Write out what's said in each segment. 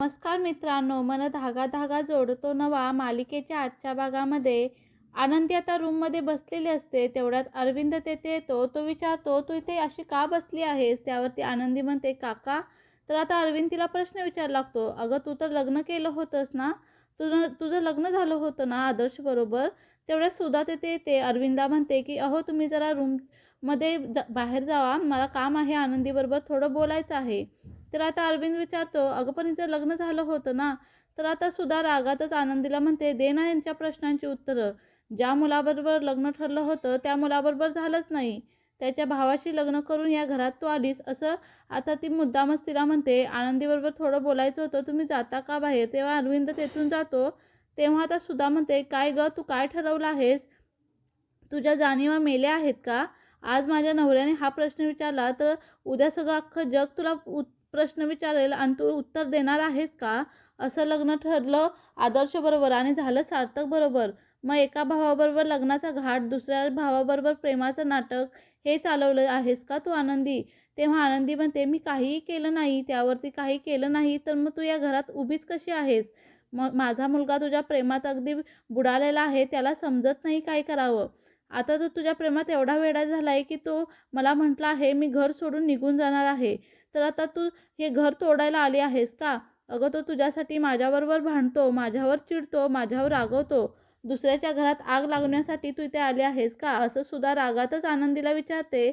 नमस्कार मित्रांनो, मन धागा धागा जोडतो नवा मालिकेच्या आजच्या भागामध्ये आनंदी आता रूममध्ये बसलेली असते. तेवढ्यात अरविंद तेथे येतो. तो विचारतो, "तू इथे अशी का बसली आहेस?" त्यावरती आनंदी म्हणते, "काका." तर आता अरविंद तिला प्रश्न विचारायला लागतो, "अगं, तू तर लग्न केलं होतंस ना? तुझं तुझं लग्न झालं होतं ना आदर्श बरोबर?" तेवढ्यात सुधा तेथे येते. अरविंदला म्हणते, की "अहो, तुम्ही जरा रूममध्ये बाहेर जावा. मला काम आहे आनंदीबरोबर, थोडं बोलायचं आहे." तर आता अरविंद विचारतो, "अगं, पण हिचं लग्न झालं होतं ना?" तर आता सुधा रागातच आनंदीला म्हणते, "दे ना यांच्या प्रश्नांची उत्तरं. ज्या मुलाबरोबर लग्न ठरलं होतं त्या मुलाबरोबर झालंच नाही. त्याच्या भावाशी लग्न करून या घरात तू आलीस." असं आता ती मुद्दामच तिला म्हणते, "आनंदीबरोबर थोडं बोलायचं होतं, तुम्ही जाता का बाहेर?" तेव्हा अरविंद तेथून जातो. तेव्हा आता सुधा म्हणते, "काय गं, तू काय ठरवलं आहेस? तुझ्या जाणीवा मेल्या आहेत का? आज माझ्या नवऱ्याने हा प्रश्न विचारला तर उद्या सगळं अख्खं जग तुला प्रश्न विचारेल आणि तू उत्तर देणार आहेस का? असं लग्न ठरलं आदर्शबरोबर आणि झालं सार्थकबरोबर. मग एका भावाबरोबर लग्नाचा घाट, दुसऱ्या भावाबरोबर प्रेमाचं नाटक हे चालवलं आहेस का तू आनंदी?" तेव्हा आनंदी म्हणते, "मी काहीही केलं नाही. त्यावरती काही केलं नाही तर मग तू या घरात उभीच कशी आहेस? मग माझा मुलगा तुझ्या प्रेमात अगदी बुडालेला आहे. त्याला समजत नाही काय करावं. आता तो तुझ्या प्रेमात एवढा वेडा झाला आहे, की तो मला म्हटला आहे, मी घर सोडून निघून जाणार आहे. तर आता तू हे घर तोडायला आली आहेस का? अगं, तो तुझ्यासाठी माझ्याबरोबर भांडतो, माझ्यावर चिडतो, माझ्यावर रागवतो. दुसऱ्याच्या घरात आग लागण्यासाठी तू इथे आली आहेस का?" असं सुद्धा रागातच आनंदीला विचारते.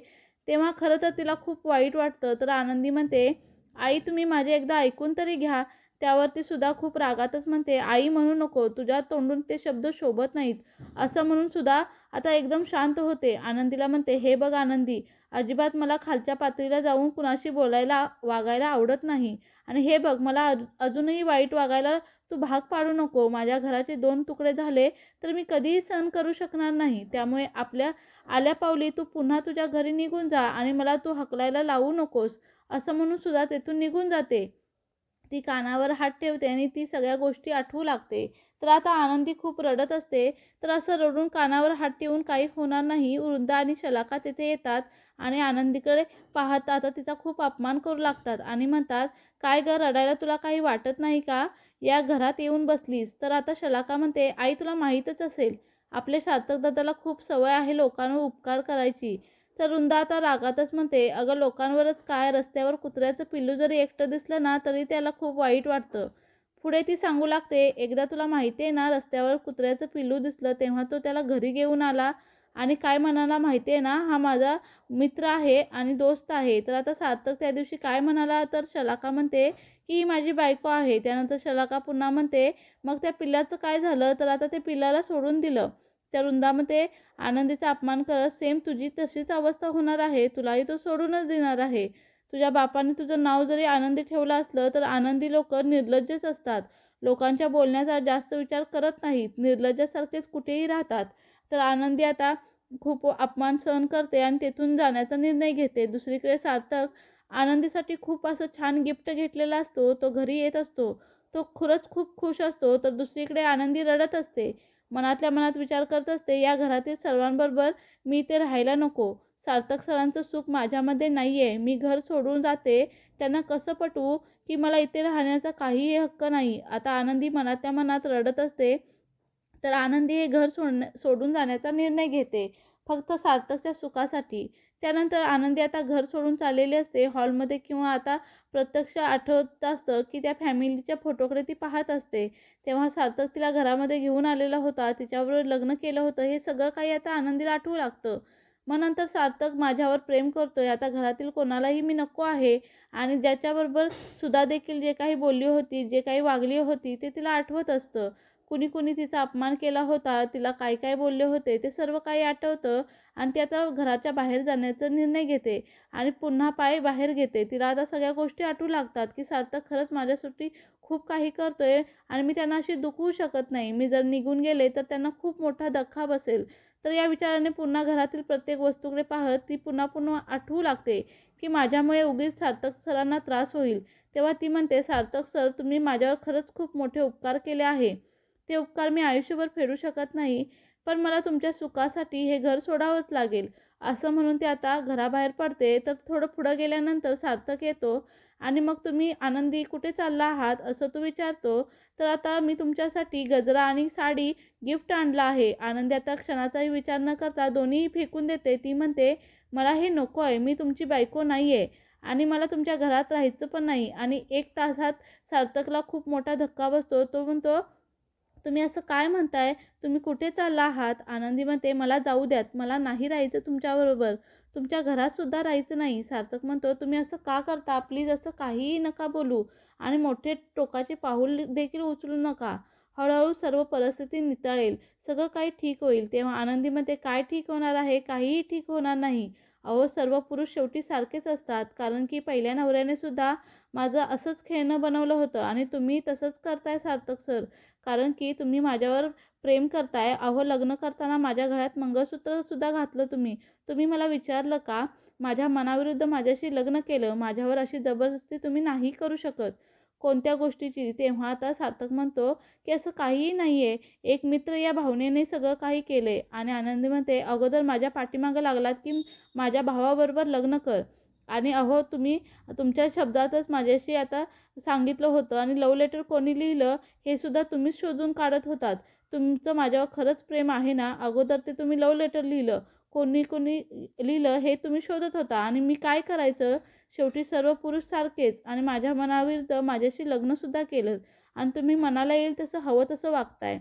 तेव्हा खरं तर तिला खूप वाईट वाटतं. तर आनंदी म्हणते, "आई, तुम्ही माझे एकदा ऐकून तरी घ्या." त्यावरती सुद्धा खूप रागातच म्हणते, "आई म्हणू नको. तुझ्या तोंडून ते शब्द शोभत नाहीत." असं म्हणून सुद्धा आता एकदम शांत होते. आनंदीला म्हणते, "हे बघ आनंदी, अजिबात मला खालच्या पातळीला जाऊन कुणाशी बोलायला, वागायला आवडत नाही. आणि हे बघ, मला अजूनही वाईट वागायला तू भाग पाडू नको. माझ्या घराचे 2 तुकडे झाले तर मी कधीही सहन करू शकणार नाही. त्यामुळे आपल्या आल्यापावली तू पुन्हा तुझ्या घरी निघून जा आणि मला तू हकलायला लावू नकोस." असं म्हणून सुद्धा तेथून निघून जाते. ती कानावर हात ठेवते आणि ती सगळ्या गोष्टी आठवू लागते. तर आता आनंदी खूप रडत असते. तर असं रडून कानावर हात ठेवून काही होणार नाही. वृंदा आणि शलाका तिथे येतात आणि आनंदीकडे पाहतात. आता तिचा खूप अपमान करू लागतात आणि म्हणतात, "काय गं, रडायला तुला काही वाटत नाही का? या घरात येऊन बसलीस." तर आता शलाका म्हणते, "आई, तुला माहीतच असेल, आपल्या सार्थक दादाला खूप सवय आहे लोकांवर उपकार करायची." तर वृंदा आता रागातच म्हणते, "अगं, लोकांवरच काय, रस्त्यावर कुत्र्याचं पिल्लू जरी एकटं दिसलं ना तरी त्याला खूप वाईट वाटतं." पुढे ती सांगू लागते, "एकदा तुला माहिती आहे ना, रस्त्यावर कुत्र्याचं पिल्लू दिसलं तेव्हा तो त्याला घरी घेऊन आला आणि काय म्हणाला माहिती आहे ना, हा माझा मित्र आहे आणि दोस्त आहे." तर आता सार्थक त्या दिवशी काय म्हणाला, तर शलाका म्हणते, की "ही माझी बायको आहे." त्यानंतर शलाका पुन्हा म्हणते, "मग त्या पिल्लाचं काय झालं?" तर आता ते पिल्लाला सोडून दिलं. त्या वृंदामध्ये आनंदीचा अपमान करत, "सेम तुझी तशीच अवस्था होणार आहे. तुलाही तो सोडूनच देणार आहे. तुझ्या बापाने तुझं नाव जरी आनंदी ठेवलं असलं तर आनंदी लोकं निर्लज्जच असतात. लोकांच्या बोलण्याचा जास्त विचार करत नाहीत. निर्लज्जासारखेच कुठेही राहतात." तर आनंदी आता खूप अपमान सहन करते आणि तेथून जाण्याचा निर्णय घेते. दुसरीकडे सार्थक आनंदीसाठी खूप असं छान गिफ्ट घेतलेला असतो. तो घरी येत असतो. तो खरंच खूप खुश असतो. तर दुसरीकडे आनंदी रडत असते. मनातल्या मनात विचार करत असते, "या घरातील सर्वांबरोबर मी इथे राहायला नको. सार्थक सरांचं सुख माझ्यामध्ये नाही आहे. मी घर सोडून जाते. त्यांना कसं पटवू की मला इथे राहण्याचा काहीही हक्क नाही." आता आनंदी मनातल्या मनात रडत असते. तर आनंदी हे घर सोडून जाण्याचा निर्णय घेते, फक्त सार्थकच्या सुखासाठी. त्यानंतर आनंदी आता घर सोडून चाललेली असते. हॉलमध्ये किंवा आता प्रत्यक्ष आठवत असतं, की त्या फॅमिलीच्या फोटोकडे ती पाहत असते. तेव्हा सार्थक तिला घरामध्ये घेऊन आलेला होता, तिच्याबरोबर लग्न केलं होतं, हे सगळं काही आता आनंदीला आठवू लागतं. मग नंतर सार्थक माझ्यावर प्रेम करतोय, आता घरातील कोणालाही मी नको आहे आणि ज्याच्याबरोबर सुधा देखील जे काही बोलली होती, जे काही वागली होती, ते तिला आठवत असतं. कुणी कुणी तिचा अपमान केला होता, तिला काय काय बोलले होते, ते सर्व काही आठवतं आणि ती आता घराच्या बाहेर जाण्याचा निर्णय घेते आणि पुन्हा पाय बाहेर घेते. तिला आता सगळ्या गोष्टी आठवू लागतात, की सार्थक खरंच माझ्यासाठी खूप काही करतोय आणि मी त्यांना अशी दुखवू शकत नाही. मी जर निघून गेले तर त्यांना खूप मोठा धक्का बसेल. तर या विचाराने पुन्हा घरातील प्रत्येक वस्तूकडे पाहत ती पुन्हा पुन्हा आठवू लागते, की माझ्यामुळे उगीच सार्थक सरांना त्रास होईल. तेव्हा ती म्हणते, "सार्थक सर, तुम्ही माझ्यावर खरंच खूप मोठे उपकार केले आहे. ते उपकार मी आयुष्यभर फेडू शकत नाही. पण मला तुमच्या सुखासाठी हे घर सोडावंच लागेल." असं म्हणून ती आता घराबाहेर पडते. तर थोडं पुढं गेल्यानंतर सार्थक येतो आणि मग तुम्ही आनंदी कुठे चालला आहात असं तो विचारतो. तर आता मी तुमच्यासाठी गजरा आणि साडी गिफ्ट आणलं आहे. आनंदी आता क्षणाचाही विचार न करता दोन्हीही फेकून देते. ती म्हणते, "मला हे नको आहे. मी तुमची बायको नाही आहे आणि मला तुमच्या घरात राहायचं पण नाही." आणि 1 तासात सार्थकला खूप मोठा धक्का बसतो. तो म्हणतो, "तुम्ही असं काय म्हणताय? तुम्ही कुठे चालला आहात?" आनंदी म्हणते, "मला जाऊ द्यात. मला नाही राहायचं तुमच्याबरोबर. तुमच्या घरातसुद्धा राहायचं नाही." सार्थक म्हणतो, "तुम्ही असं का करता? प्लीज असं काहीही नका बोलू आणि मोठे टोकाचे पाऊल देखील उचलू नका. हळू सर्व परिस्थिती नितळेल. सगळं काही ठीक होईल." तेव्हा आनंदी म्हणते, "काय ठीक होणार आहे? काहीही ठीक होणार नाही. अहो, सर्व पुरुष शेवटी सारखेच असतात. कारण की पहिल्या नवऱ्याने सुद्धा माझं असंच खेळणं बनवलं होतं आणि तुम्ही तसंच करताय सार्थक सर. कारण की तुम्ही माझ्यावर प्रेम करताय. अहो, लग्न करताना माझ्या गळ्यात मंगळसूत्रसुद्धा घातलं तुम्ही. तुम्ही मला विचारलं का? माझ्या मनाविरुद्ध माझ्याशी लग्न केलं. माझ्यावर अशी जबरदस्ती तुम्ही नाही करू शकत कोणत्या गोष्टीची." तेव्हा आता सार्थक म्हणतो, की "असं काहीही नाही आहे. एक मित्र या भावनेने सगळं काही केलंय." आणि आनंदी म्हणते, "अगोदर माझ्या पाठीमागं लागलात, की माझ्या भावाबरोबर लग्न कर. आणि अहो, तुम्ही तुमच्या शब्दातच माझ्याशी आता सांगितलं होतं आणि लव्ह लेटर कोणी लिहिलं हे सुद्धा तुम्हीच शोधून काढत होतात. तुमचं माझ्यावर खरंच प्रेम आहे ना, अगोदर ते तुम्ही लव्ह लेटर लिहिलं. कोणी लिहिलं हे तुम्ही शोधत होता आणि मी काय करायचं? शेवटी सर्व पुरुष सारखेच आणि माझ्या मनाविरुद्ध माझ्याशी लग्नसुद्धा केलं आणि तुम्ही मनाला येईल तसं हवं तसं वागताय.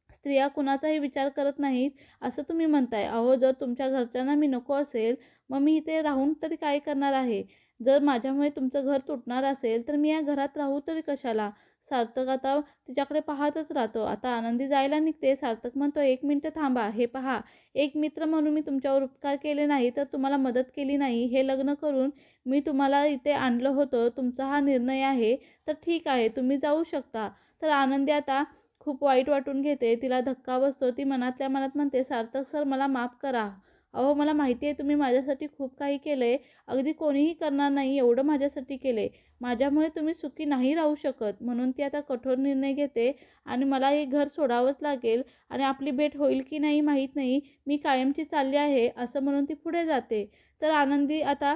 स्त्रिया कुणाचाही विचार करत नाहीत, असं तुम्ही म्हणताय. अहो, जर तुमच्या घरच्यांना मी नको असेल, मग मी इथे राहून तरी काय करणार आहे? जर माझ्यामुळे तुमचं घर तुटणार असेल, तर मी या घरात राहू तरी कशाला?" सार्थक आता तिच्याकडे पाहतच राहतो. आता आनंदी जायला निघते. सार्थक म्हणतो, "1 मिनिटं थांबा. हे पहा, एक मित्र म्हणून मी तुमच्यावर उपकार केले नाही, तर तुम्हाला मदत केली नाही. हे लग्न करून मी तुम्हाला इथे आणलं होतं. तुमचा हा निर्णय आहे, तर ठीक आहे, तुम्ही जाऊ शकता." तर आनंदी आता खूप वाईट वाटून घेते. तिला धक्का बसतो. ती मनातल्या मनात म्हणते, "सार्थक सर, मला माफ करा. अहो, मला माहिती आहे तुम्ही माझ्यासाठी खूप काही केलंय. अगदी कोणीही करणार नाही एवढं माझ्यासाठी केलंय. माझ्यामुळे तुम्ही सुखी नाही राहू शकत." म्हणून ती आता कठोर निर्णय घेते आणि मला हे घर सोडावंच लागेल आणि आपली भेट होईल की नाही माहीत नाही. मी कायमची चालली आहे, असं म्हणून ती पुढे जाते. तर आनंदी आता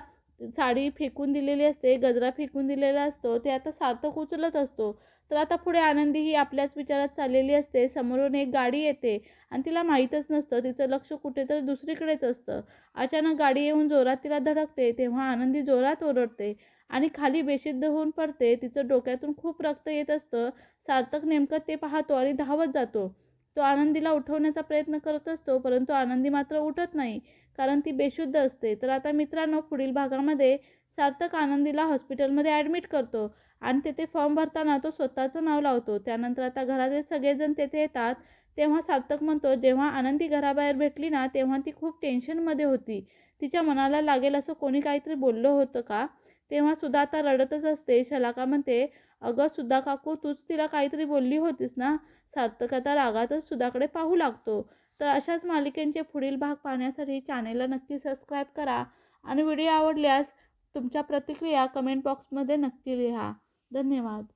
साडी फेकून दिलेली असते, गजरा फेकून दिलेला असतो. ते आता सार्थक उचलत असतो. तर आता पुढे आनंदी ही आपल्याच विचारात चाललेली असते. समोरून एक गाडी येते आणि तिला माहीतच नसतं. तिचं लक्ष कुठेतरी दुसरीकडेच असतं. अचानक गाडी येऊन जोरात तिला धडकते. तेव्हा आनंदी जोरात ओरडते आणि खाली बेशुद्ध होऊन पडते. तिचं डोक्यातून खूप रक्त येत असतं. सार्थक नेमकं ते पाहतो आणि धावत जातो. तो आनंदीला उठवण्याचा प्रयत्न करत असतो, परंतु आनंदी मात्र उठत नाही, कारण ती बेशुद्ध असते. तर आता मित्रांनो, पुढील भागामध्ये सार्थक आनंदीला हॉस्पिटलमध्ये ॲडमिट करतो आणि तेथे फॉर्म भरताना तो स्वतःचं नाव लावतो. त्यानंतर आता घरातील सगळेजण तेथे येतात. तेव्हा सार्थक म्हणतो, "जेव्हा आनंदी घराबाहेर भेटली ना, तेव्हा ती खूप टेन्शनमध्ये होती. तिच्या मनाला लागेल असं कोणी काहीतरी बोललं होतं का?" तेव्हा सुधा आता रडतच असते. शलाका म्हणते, "अगं सुधा काकू, तूच तिला काहीतरी बोलली होतीस ना?" सार्थक आता रागातच सुधाकडे पाहू लागतो. तर अशाच मालिकेंचे पुढील भाग पाहण्यासाठी चॅनेलला नक्की सबस्क्राईब करा आणि व्हिडिओ आवडल्यास तुमच्या प्रतिक्रिया कमेंट बॉक्समध्ये नक्की लिहा. धन्यवाद.